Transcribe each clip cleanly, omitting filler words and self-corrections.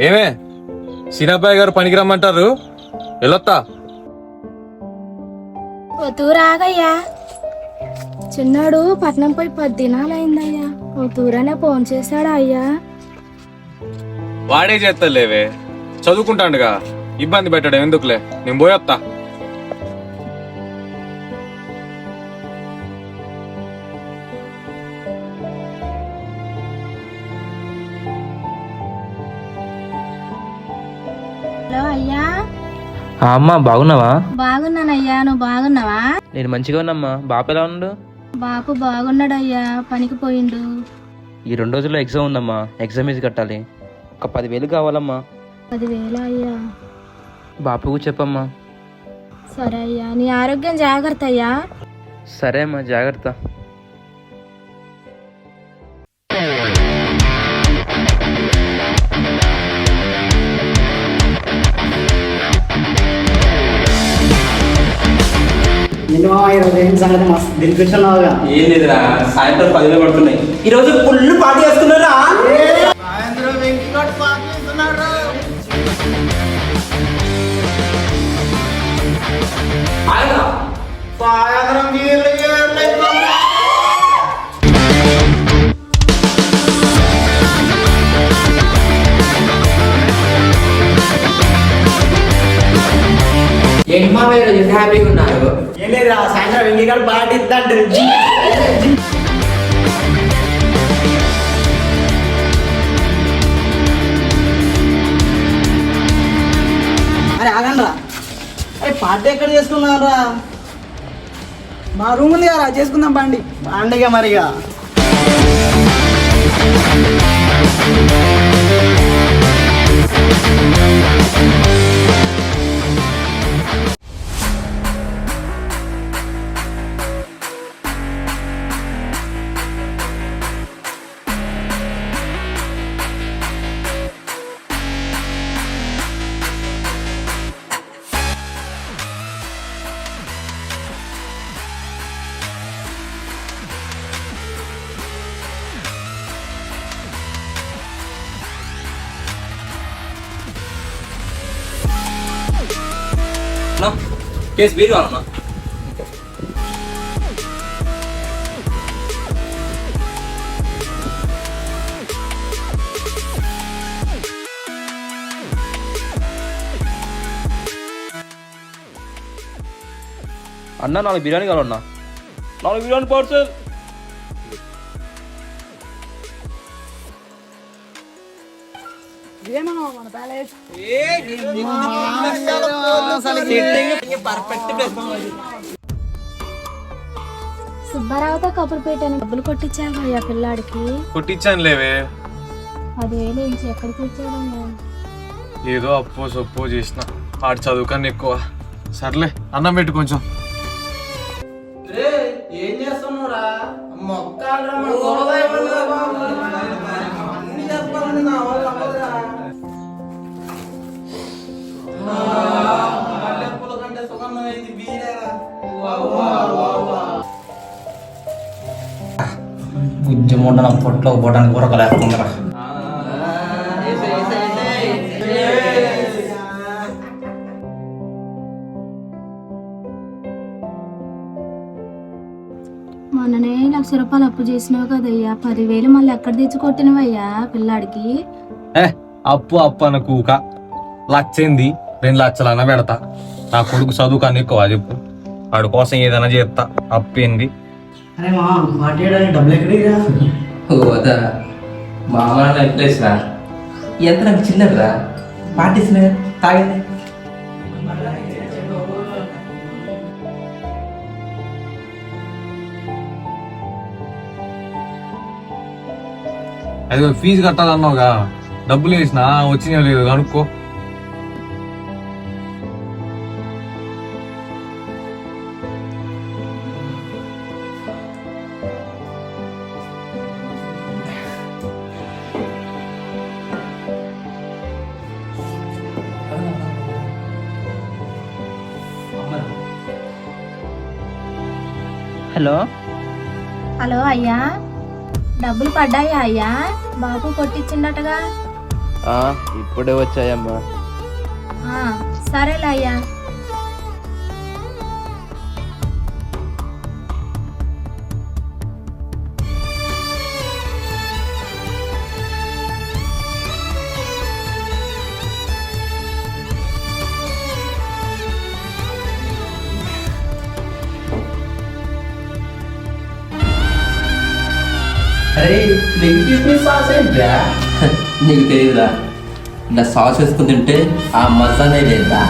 ఏమే సినబ్బాయి గారు పనికి రమ్మంటారు, వెళ్ళొత్తా. ఓ తూరాగయ్యా, చిన్నాడు పట్నం పోయి 10 దినాలైందయ్యా. ఓ తూరనే ఫోన్ చేశాడా అయ్యా? వాడే చేస్తలేవే, చదువుకుంటాడుగా, ఇబ్బంది పెట్టడం ఎందుకులే, నేను పోయొత్తా. హలో అయ్యా. అమ్మా బాగున్నావా? బాగున్నానయ్యా, నువ్వు బాగున్నావా? నేను మంచిగా ఉన్నామ్మా. బాపు ఎలా ఉన్నాడు? బాపు బాగున్నాడయ్యా, పనికి పోయిండు. ఈ 2 రోజుల్లో ఎగ్జామ్ ఉందమ్మా, ఎగ్జామ్ ఫీజు కట్టాలి. ఒక 10,000 కావాలమ్మా. 10,000 అయ్యా? బాపుకు చెప్పమ్మా. సరే అయ్యా, నీ ఆరోగ్యం జాగ్రత్త అయ్యా. సరే అమ్మా, జాగ్రత్త. ఏం లేదురా, సాయంత్రం 10 పడుతున్నాయి. ఈ రోజు ఫుల్ పార్టీ చేసుకున్నారా? ఏంటి మా మీరు హ్యాపీగా ఉన్నారు? ఏం లేదురా, సాయంత్రం వెంకీగాడు పార్టీ ఇద్దంటారు. అరే ఆగండ్రా, అరే పార్టీ ఎక్కడ చేసుకున్నారా? మా రూమ్ ఉంది కదా, చేసుకుందాం బండి. పండుగ మరిగా కేసు బీరు కావాలమ్మా. అన్నా 4 బిర్యానీ కావాలన్నా. 4 బిర్యానీ పార్సల్. సుబ్బారావుతో కబురు పెట్టాను, డబ్బులు కొట్టించాను అయ్యా పిల్లాడికి. కొట్టించాను లేవే, 10,000 ఇంచి ఎక్కడికి ఇచ్చాడయ్యా? ఏదో అప్పో సొప్పో చేసిన, ఆడు చదువుకని ఎక్కువ. సర్లే, అన్నం పెట్టు కొంచెం. ఏం చేస్తున్నావురా? మొక్క ఉద్యమం నా పొట్లో పోవడానికి కూరకలేస్తుందిరా. మొన్ననే 1,00,000 రూపాయలు అప్పు చేసినావు కదయ్యా, 10,000 మళ్ళీ ఎక్కడ తెచ్చి కొట్టినవయ్యా పిల్లాడికి? అప్పు అన్న కూక, 1,00,000 2 లక్షలన్నా పెడతా. నా కొడుకు చదువుకని ఎక్కువ చెప్పు, వాడి కోసం ఏదైనా చేస్తా. అప్పేంది? అరే మా పార్టీ చేయడానికి డబ్బులు ఎక్కడిరా? ఓదా మా అమ్మ ప్లేస్ రా, ఎంత నాకు చిన్నదిరా. పార్టీసిన తాగండి. అది ఫీజు కట్టాలన్నావుగా, డబ్బులు వేసినా వచ్చినా లేదు కనుక్కో. హలో హలో అయ్యా, డబ్బులు పడ్డాయా అయ్యా? బాబు కొట్టించిండటగా. ఇప్పుడే వచ్చాయమ్మా. ఆ, సరేలే అయ్యా. అరే లెగ్ పీస్ సాస్ ఏంట్రా? నీకు తెలియదురా, ఇలా సాస్ వేసుకుని తింటే ఆ మజానే లేదా.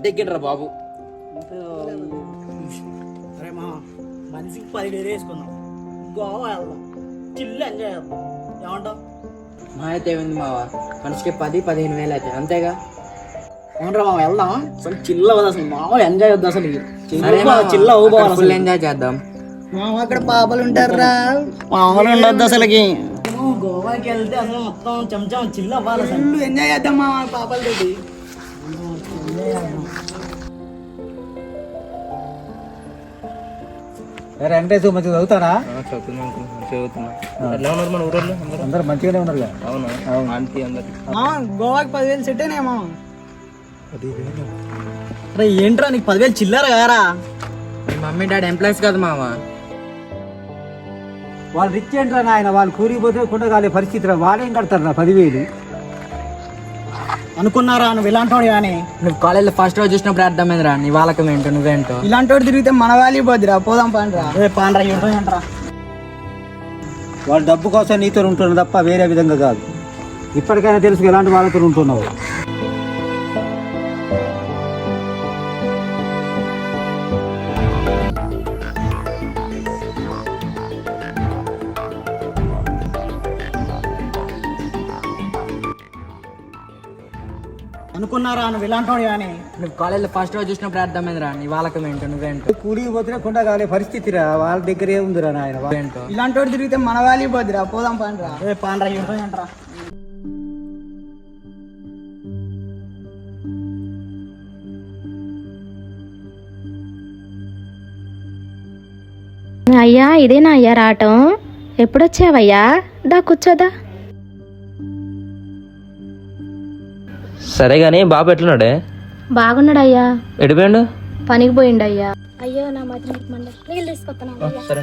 ఎడ్డెక్కిండ్రా బాబు. అరే మా మనిషికి 10,000 వేసుకుందాం, గోవా వెళ్దాం, చిల్లు ఎంజాయ్ చేద్దాం. ఏమంటావు? మా అయితే ఏమైంది మావా, మనిషికి 10-15 వేలు అయితే అంతేగా. అవునరా మామ, వెళ్దాం. అసలు చిల్ల అవ్వదు, అసలు మామ ఎంజాయ్ వద్దు. అసలు సరే మావా, చిల్ల అవ్వబోవాలి, ఫుల్ ఎంజాయ్ చేద్దాం. మామ అక్కడ పాపలు ఉంటారా? మామూలు ఉండొద్దు అసలుకి. గోవాకి వెళ్తే అసలు మొత్తం చెంచం చిల్ల అవ్వాలి, అసలు ఎంజాయ్ చేద్దాం మామ పాపలతోటి. వెంకటేశ్వర మంచిగా చదువుతారా? చదువుతున్నా. ఎలా ఉన్నారు మన ఊళ్ళో అందరు మంచిగానే ఉన్నారు. అవునా? ఆంటీ అందరు గోవాకి 10,000 సెట్ అయినాయి మామ. అరే ఏంట్రా నీకు 10,000 చిల్లర కారా? మీ మమ్మీ డాడీ ఎంప్లాయీస్ కదా మావా. వాళ్ళు రిచ్ ఏంట్రా నాయన, వాళ్ళు కూలిపోతే కుండగాలే పరిస్థితి రా. వాళ్ళేం కడతారు 10,000? అనుకున్నారా నువ్వు ఇలాంటి వాడు కానీ? నువ్వు కాలేజ్లో ఫస్ట్ రోజు చూసినప్పుడు అర్థమైందిరా నీ వాళ్ళకం ఏంటో నువ్వేంటో. ఇలాంటి వాడు తిరిగితే మన వాల్యూ పోద్దిరా. పోదాం పాండ్రా. పాండ్రా ఏంట్రా? వాళ్ళు డబ్బు కోసం నీతో ఉంటున్నారు తప్ప వేరే విధంగా కాదు. ఇప్పటికైనా తెలుసు ఎలాంటి వాళ్ళతో ఉంటున్నావు. అనుకున్నారా నువ్వు ఇలాంటి వాడు కానీ? నువ్వు కాలేజ్లో ఫస్ట్ రోజు చూసినప్పుడు అర్థమైందిరా నీ వాళ్ళకం ఏంటో నువ్వేంటో. కూలిపోతే కుండగాలే పరిస్థితి రా. వాళ్ళ దగ్గర ఏముందిరా నాయన. ఏంటో ఇలాంటి వాడు తిరిగితే మన వాల్యూ పోద్దిరా. పోదాం పాండ్రా. పాండ్రా ఏంట్రా? అయ్యా ఇదేనా అయ్యా రావటం? ఎప్పుడొచ్చావయ్యా? దా కూర్చోదా. సరే గానీ బాబు ఎట్లున్నాడే? బాగున్నాడయ్యా. ఎడిపోయాడు? పనికి పోయిండయ్యా. అయ్యో నా మాత్రం నీళ్ళు తీసుకొస్తాను. సరే.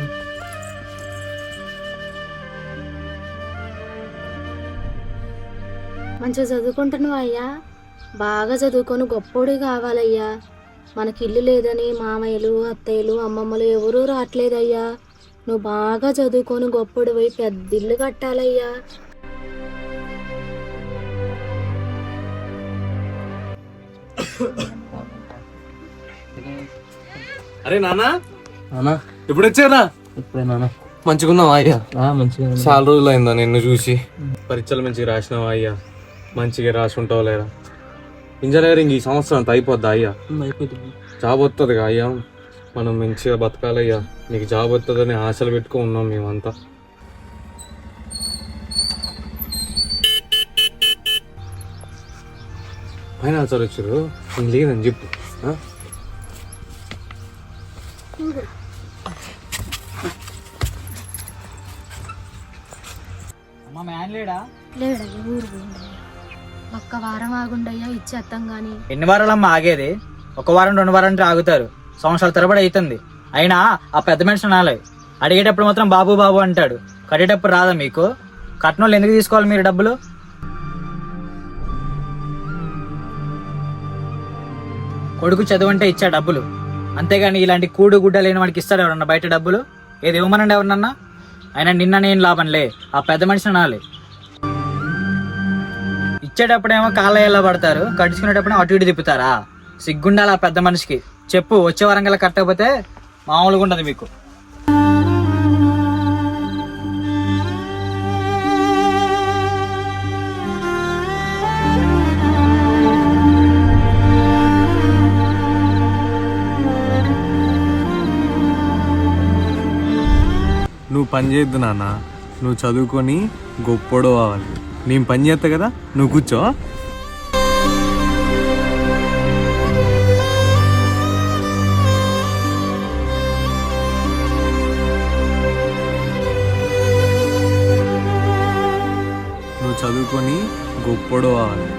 మంచిగా చదువుకుంటున్నావు అయ్యా. బాగా చదువుకొని గొప్పోడి కావాలయ్యా. మనకి ఇల్లు లేదని మామయ్యలు అత్తయ్యలు అమ్మమ్మలు ఎవరూ రావట్లేదయ్యా. నువ్వు బాగా చదువుకొని గొప్పోడి పోయి పెద్ద ఇల్లు కట్టాలయ్యా. అరే నాన్న, అవునా? ఎప్పుడు వచ్చారా? ఇప్పుడే నాన్న. మంచిగున్నావా అయ్యా? మంచిగా. చాలా రోజులు అయిందా నిన్ను చూసి. పరీక్షలు మంచిగా రాసినావా అయ్యా? మంచిగా రాసి ఉంటావు లేరా? ఇంజనీరింగ్ ఈ సంవత్సరం అంతా అయిపోద్దా అయ్యా? అయిపోతుంది. జాబ్ వస్తుందిగా అయ్యా, మనం మంచిగా బతకాలయ్యా. నీకు జాబ్ వస్తుందని ఆశలు పెట్టుకుని ఉన్నాం మేమంతా. పైన సార్ వచ్చారు, నేను లేదని చెప్పు. అమ్మ మ్యాన్ లేడా? లేడయ్యా, ఊరు పోయిండయ్యా. ఒక్క వారం ఆగుండయ్యా, ఇచ్చేస్తాం గాని. ఎన్ని వారాలమ్మా ఆగేది? 1 వారం 2 వారాలు ఆగుతారు. సంవత్సరాల తరబడి అవుతుంది. అయినా ఆ పెద్ద మనిషి అనాలి. అడిగేటప్పుడు మాత్రం బాబు బాబు అంటాడు. కట్టేటప్పుడు రాదా మీకు? కట్నంలో ఎందుకు తీసుకోవాలి మీరు డబ్బులు? కొడుకు చదువంటే ఇచ్చా డబ్బులు, అంతేగాని ఇలాంటి కూడు గుడ్డ లేని వాడికి ఇస్తాడు ఎవరన్నా బయట డబ్బులు? ఏది ఇవ్వమనండి ఎవరన్నా. అయినా నిన్న నేను లాభంలే, ఆ పెద్ద మనిషిని అనాలి. ఇచ్చేటప్పుడేమో కాళ్ళ పడతారు, కట్టించుకునేటప్పుడు అటు ఇటు తిప్పుతారా? సిగ్గుండాలి ఆ పెద్ద మనిషికి. చెప్పు, వచ్చే వారం కల్లా కట్టకపోతే మామూలుగా ఉండదు మీకు. నువ్వు పని చేయొద్దు నాన్న, నువ్వు చదువుకొని గొప్పోడు అవ్వాలి. నేను పని చేస్తా కదా, నువ్వు కూర్చో. నువ్వు చదువుకొని గొప్పోడు అవ్వాలి.